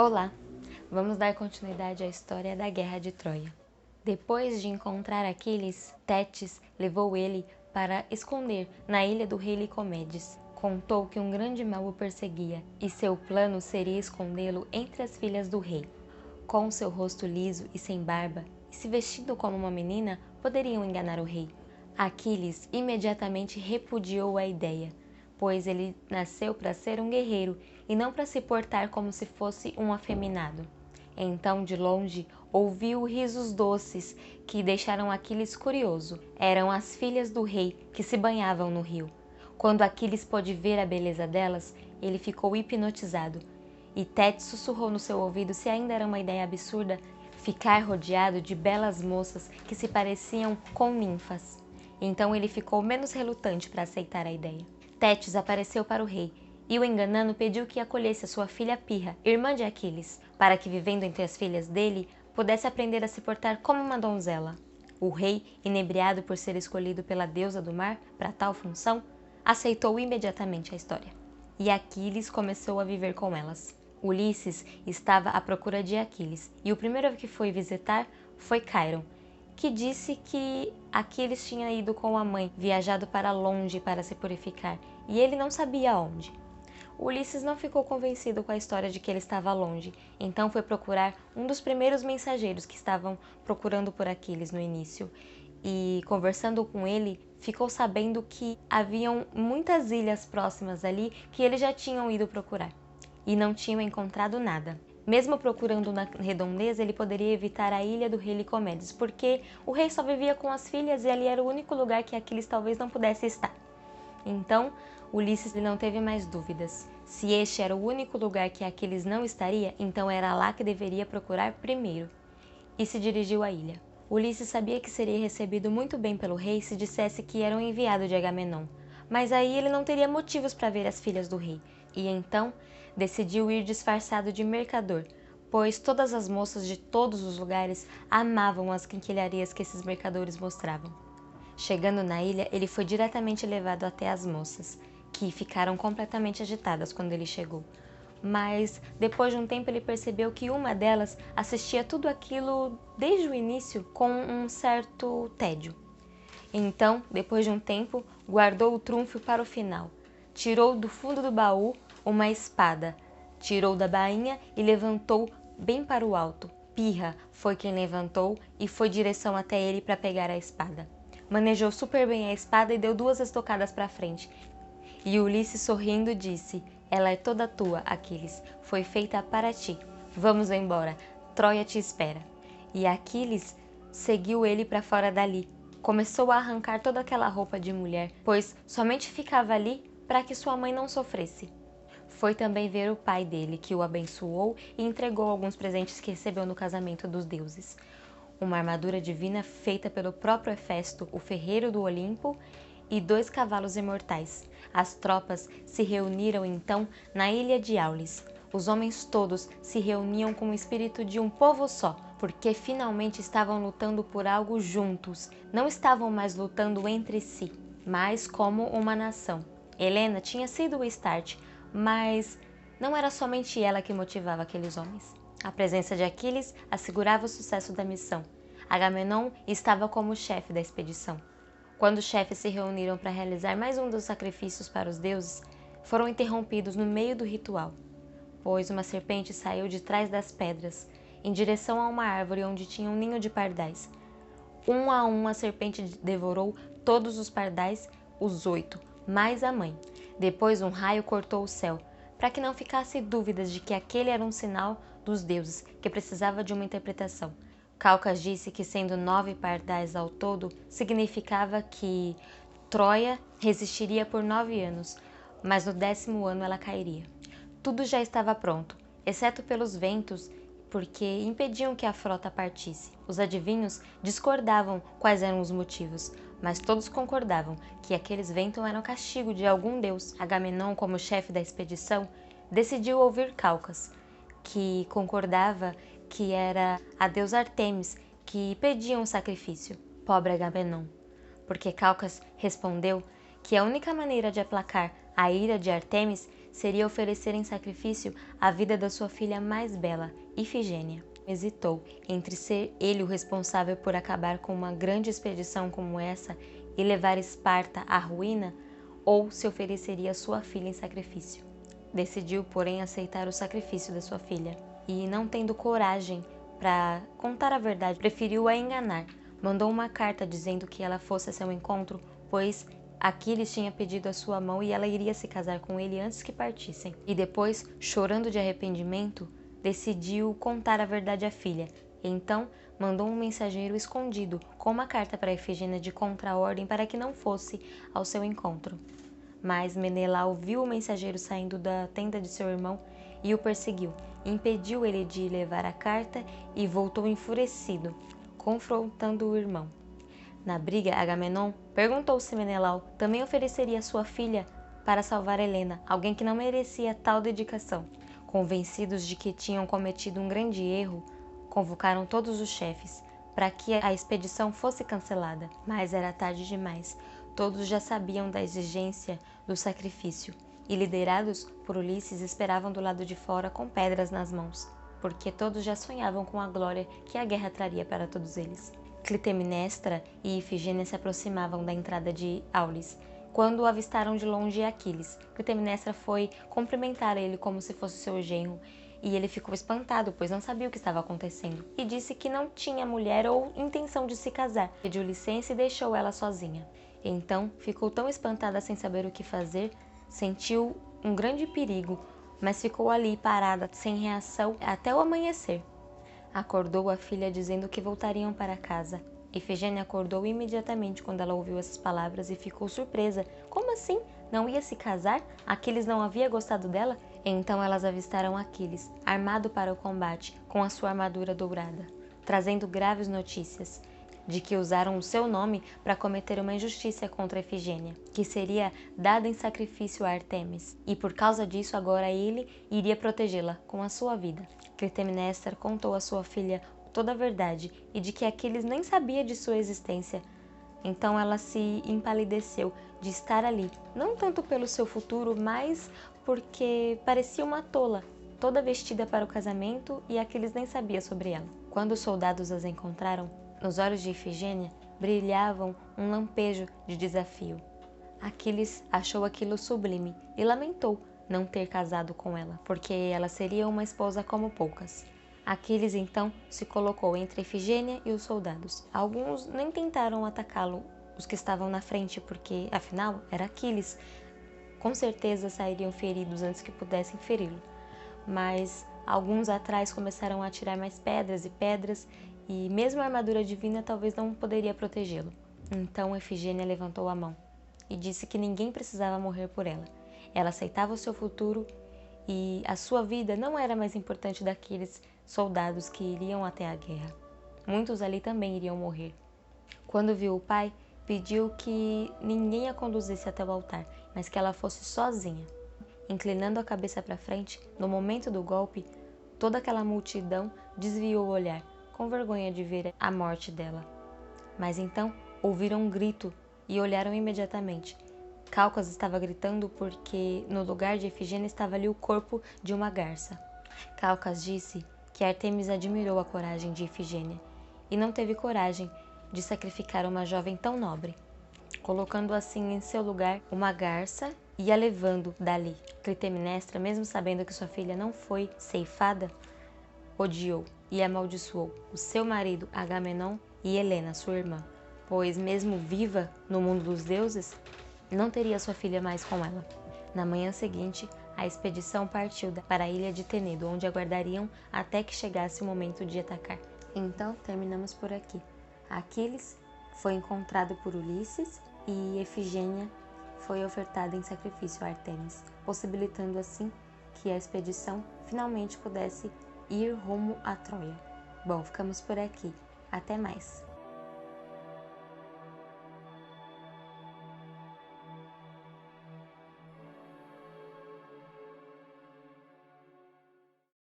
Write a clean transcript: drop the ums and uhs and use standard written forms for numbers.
Olá! Vamos dar continuidade à história da Guerra de Troia. Depois de encontrar Aquiles, Tétis levou ele para esconder na ilha do rei Licomedes. Contou que um grande mal o perseguia e seu plano seria escondê-lo entre as filhas do rei. Com seu rosto liso e sem barba, e se vestindo como uma menina, poderiam enganar o rei. Aquiles imediatamente repudiou a ideia, pois ele nasceu para ser um guerreiro e não para se portar como se fosse um afeminado. Então, de longe, ouviu risos doces que deixaram Aquiles curioso. Eram as filhas do rei que se banhavam no rio. Quando Aquiles pôde ver a beleza delas, ele ficou hipnotizado. E Tétis sussurrou no seu ouvido se ainda era uma ideia absurda ficar rodeado de belas moças que se pareciam com ninfas. Então ele ficou menos relutante para aceitar a ideia. Tétis apareceu para o rei e, o enganando, pediu que acolhesse a sua filha Pirra, irmã de Aquiles, para que, vivendo entre as filhas dele, pudesse aprender a se portar como uma donzela. O rei, inebriado por ser escolhido pela deusa do mar para tal função, aceitou imediatamente a história. E Aquiles começou a viver com elas. Ulisses estava à procura de Aquiles, e o primeiro que foi visitar foi Cairon, que disse que Aquiles tinha ido com a mãe, viajado para longe para se purificar, e ele não sabia onde. Ulisses não ficou convencido com a história de que ele estava longe, então foi procurar um dos primeiros mensageiros que estavam procurando por Aquiles no início. E, conversando com ele, ficou sabendo que haviam muitas ilhas próximas ali que eles já tinham ido procurar e não tinham encontrado nada. Mesmo procurando na redondeza, ele poderia evitar a ilha do rei Licomedes, porque o rei só vivia com as filhas e ali era o único lugar que Aquiles talvez não pudesse estar. Então, Ulisses não teve mais dúvidas. Se este era o único lugar que Aquiles não estaria, então era lá que deveria procurar primeiro. E se dirigiu à ilha. Ulisses sabia que seria recebido muito bem pelo rei se dissesse que era um enviado de Agamenon, mas aí ele não teria motivos para ver as filhas do rei, e então decidiu ir disfarçado de mercador, pois todas as moças de todos os lugares amavam as quinquilharias que esses mercadores mostravam. Chegando na ilha, ele foi diretamente levado até as moças, que ficaram completamente agitadas quando ele chegou. Mas depois de um tempo ele percebeu que uma delas assistia tudo aquilo desde o início com um certo tédio. Então, depois de um tempo, guardou o trunfo para o final. Tirou do fundo do baú uma espada, tirou da bainha e levantou bem para o alto. Pirra foi quem levantou e foi direção até ele para pegar a espada. Manejou super bem a espada e deu 2 estocadas para frente. E Ulisses, sorrindo, disse: "Ela é toda tua, Aquiles. Foi feita para ti. Vamos embora. Troia te espera." E Aquiles seguiu ele para fora dali. Começou a arrancar toda aquela roupa de mulher, pois somente ficava ali para que sua mãe não sofresse. Foi também ver o pai dele, que o abençoou e entregou alguns presentes que recebeu no casamento dos deuses. Uma armadura divina feita pelo próprio Hefesto, o ferreiro do Olimpo, e 2 cavalos imortais. As tropas se reuniram então na ilha de Aulis. Os homens todos se reuniam com o espírito de um povo só, porque finalmente estavam lutando por algo juntos. Não estavam mais lutando entre si, mas como uma nação. Helena tinha sido o start, mas não era somente ela que motivava aqueles homens. A presença de Aquiles assegurava o sucesso da missão. Agamenon estava como chefe da expedição. Quando os chefes se reuniram para realizar mais um dos sacrifícios para os deuses, foram interrompidos no meio do ritual, pois uma serpente saiu de trás das pedras, em direção a uma árvore onde tinha um ninho de pardais. Um a um a serpente devorou todos os pardais, os 8, mais a mãe. Depois um raio cortou o céu, para que não ficasse dúvidas de que aquele era um sinal dos deuses, que precisava de uma interpretação. Calcas disse que, sendo 9 pardais ao todo, significava que Troia resistiria por 9 anos, mas no 10º ano ela cairia. Tudo já estava pronto, exceto pelos ventos, porque impediam que a frota partisse. Os adivinhos discordavam quais eram os motivos, mas todos concordavam que aqueles ventos eram castigo de algum deus. Agamenon, como chefe da expedição, decidiu ouvir Calcas, que concordava que era a deusa Artemis que pedia um sacrifício. Pobre Agamenon, porque Calcas respondeu que a única maneira de aplacar A ira de Ártemis seria oferecer em sacrifício a vida da sua filha mais bela, Ifigênia. Hesitou entre ser ele o responsável por acabar com uma grande expedição como essa e levar Esparta à ruína, ou se ofereceria sua filha em sacrifício. Decidiu, porém, aceitar o sacrifício da sua filha. E, não tendo coragem para contar a verdade, preferiu a enganar. Mandou uma carta dizendo que ela fosse a seu encontro, pois Aquiles tinha pedido a sua mão e ela iria se casar com ele antes que partissem. E depois, chorando de arrependimento, decidiu contar a verdade à filha. Então, mandou um mensageiro escondido com uma carta para Ifigênia de contraordem para que não fosse ao seu encontro. Mas Menelau viu o mensageiro saindo da tenda de seu irmão e o perseguiu. Impediu ele de levar a carta e voltou enfurecido, confrontando o irmão. Na briga, Agamenon perguntou se Menelau também ofereceria sua filha para salvar Helena, alguém que não merecia tal dedicação. Convencidos de que tinham cometido um grande erro, convocaram todos os chefes para que a expedição fosse cancelada. Mas era tarde demais. Todos já sabiam da exigência do sacrifício e, liderados por Ulisses, esperavam do lado de fora com pedras nas mãos, porque todos já sonhavam com a glória que a guerra traria para todos eles. Clitemnestra e Ifigênia se aproximavam da entrada de Aulis, quando avistaram de longe Aquiles. Clitemnestra foi cumprimentar ele como se fosse seu genro, e ele ficou espantado, pois não sabia o que estava acontecendo, e disse que não tinha mulher ou intenção de se casar. Pediu licença e deixou ela sozinha. Então ficou tão espantada sem saber o que fazer, sentiu um grande perigo, mas ficou ali parada, sem reação, até o amanhecer. Acordou a filha dizendo que voltariam para casa. Ifigênia acordou imediatamente quando ela ouviu essas palavras e ficou surpresa. Como assim? Não ia se casar? Aquiles não havia gostado dela? Então elas avistaram Aquiles, armado para o combate, com a sua armadura dourada, trazendo graves notícias de que usaram o seu nome para cometer uma injustiça contra Ifigênia, que seria dada em sacrifício a Ártemis, e por causa disso agora ele iria protegê-la com a sua vida. Clitemnestra contou à sua filha toda a verdade e de que Aquiles nem sabia de sua existência. Então ela se empalideceu de estar ali, não tanto pelo seu futuro, mas porque parecia uma tola, toda vestida para o casamento, e Aquiles nem sabia sobre ela. Quando os soldados as encontraram, nos olhos de Ifigênia brilhavam um lampejo de desafio. Aquiles achou aquilo sublime e lamentou não ter casado com ela, porque ela seria uma esposa como poucas. Aquiles então se colocou entre Ifigênia e os soldados. Alguns nem tentaram atacá-lo, os que estavam na frente, porque afinal era Aquiles. Com certeza sairiam feridos antes que pudessem feri-lo. Mas alguns atrás começaram a atirar mais pedras e pedras, e mesmo a armadura divina talvez não poderia protegê-lo. Então Ifigênia levantou a mão e disse que ninguém precisava morrer por ela. Ela aceitava o seu futuro e a sua vida não era mais importante daqueles soldados que iriam até a guerra. Muitos ali também iriam morrer. Quando viu o pai, pediu que ninguém a conduzisse até o altar, mas que ela fosse sozinha. Inclinando a cabeça para frente, no momento do golpe, toda aquela multidão desviou o olhar, com vergonha de ver a morte dela. Mas então ouviram um grito e olharam imediatamente. Calcas estava gritando porque no lugar de Ifigênia estava ali o corpo de uma garça. Calcas disse que Ártemis admirou a coragem de Ifigênia e não teve coragem de sacrificar uma jovem tão nobre, colocando assim em seu lugar uma garça e a levando dali. Clitemnestra, mesmo sabendo que sua filha não foi ceifada, odiou e amaldiçoou o seu marido Agamenon e Helena, sua irmã, pois mesmo viva no mundo dos deuses, não teria sua filha mais com ela. Na manhã seguinte, a expedição partiu para a ilha de Tenedo, onde aguardariam até que chegasse o momento de atacar. Então, terminamos por aqui. Aquiles foi encontrado por Ulisses e Ifigênia foi ofertada em sacrifício a Ártemis, possibilitando assim que a expedição finalmente pudesse ir rumo a Troia. Bom, ficamos por aqui. Até mais!